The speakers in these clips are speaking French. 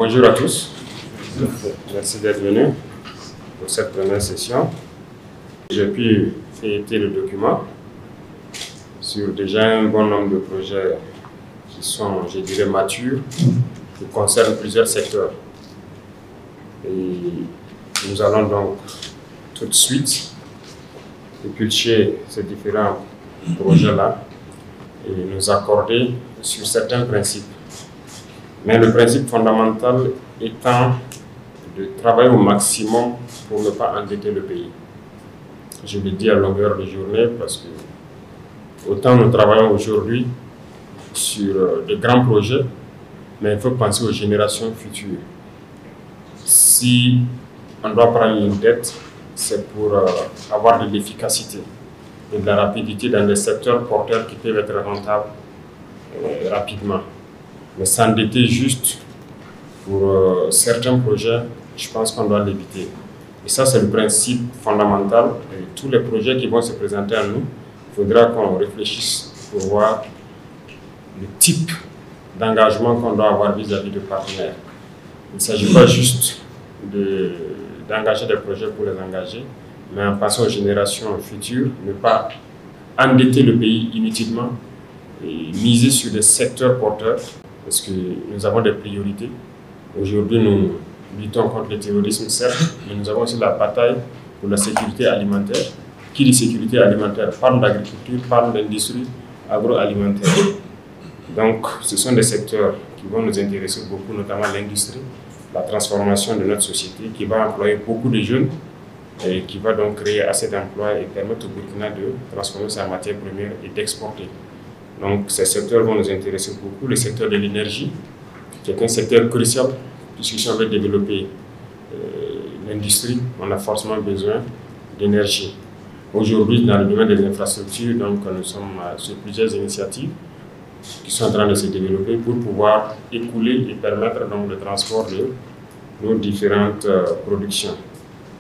Bonjour à tous, merci d'être venus pour cette première session. J'ai pu feuilleter le document sur déjà un bon nombre de projets qui sont, je dirais, matures, qui concernent plusieurs secteurs. Et nous allons donc tout de suite éplucher ces différents projets-là et nous accorder sur certains principes. Mais le principe fondamental étant de travailler au maximum pour ne pas endetter le pays. Je le dis à longueur de journée parce que autant nous travaillons aujourd'hui sur de grands projets, mais il faut penser aux générations futures. Si on doit prendre une dette, c'est pour avoir de l'efficacité et de la rapidité dans des secteurs porteurs qui peuvent être rentables rapidement. Mais s'endetter juste pour certains projets, je pense qu'on doit l'éviter. Et ça, c'est le principe fondamental. Et tous les projets qui vont se présenter à nous, il faudra qu'on réfléchisse pour voir le type d'engagement qu'on doit avoir vis-à-vis de partenaires. Il ne s'agit pas juste d'engager des projets pour les engager, mais en passant aux générations futures, ne pas endetter le pays inutilement et miser sur des secteurs porteurs, parce que nous avons des priorités. Aujourd'hui, nous luttons contre le terrorisme, certes, mais nous avons aussi la bataille pour la sécurité alimentaire. Qui dit sécurité alimentaire parle d'agriculture, parle d'industrie agroalimentaire. Donc, ce sont des secteurs qui vont nous intéresser beaucoup, notamment l'industrie, la transformation de notre société, qui va employer beaucoup de jeunes et qui va donc créer assez d'emplois et permettre au Burkina de transformer sa matière première et d'exporter. Donc, ces secteurs vont nous intéresser beaucoup. Le secteur de l'énergie, qui est un secteur crucial, puisque si on veut développer l'industrie, on a forcément besoin d'énergie. Aujourd'hui, dans le domaine des infrastructures, donc, nous sommes sur plusieurs initiatives qui sont en train de se développer pour pouvoir écouler et permettre donc, le transport de nos différentes productions.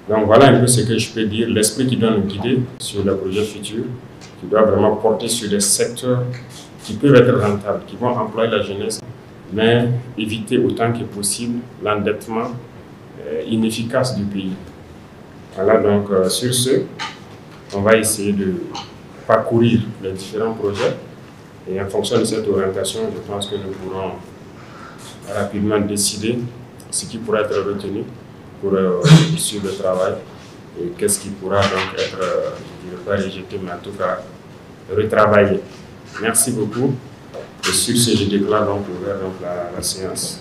Donc voilà un peu ce que je peux dire, l'esprit qui doit nous guider sur les projets futurs, qui doit vraiment porter sur des secteurs qui peuvent être rentables, qui vont employer la jeunesse, mais éviter autant que possible l'endettement inefficace du pays. Voilà, donc sur ce, on va essayer de parcourir les différents projets et en fonction de cette orientation, je pense que nous pourrons rapidement décider ce qui pourra être retenu pour suivre le travail et qu'est-ce qui pourra donc être, je ne dirais pas rejeté, mais en tout cas retravaillé. Merci beaucoup et sur ce, je déclare donc ouvert la séance.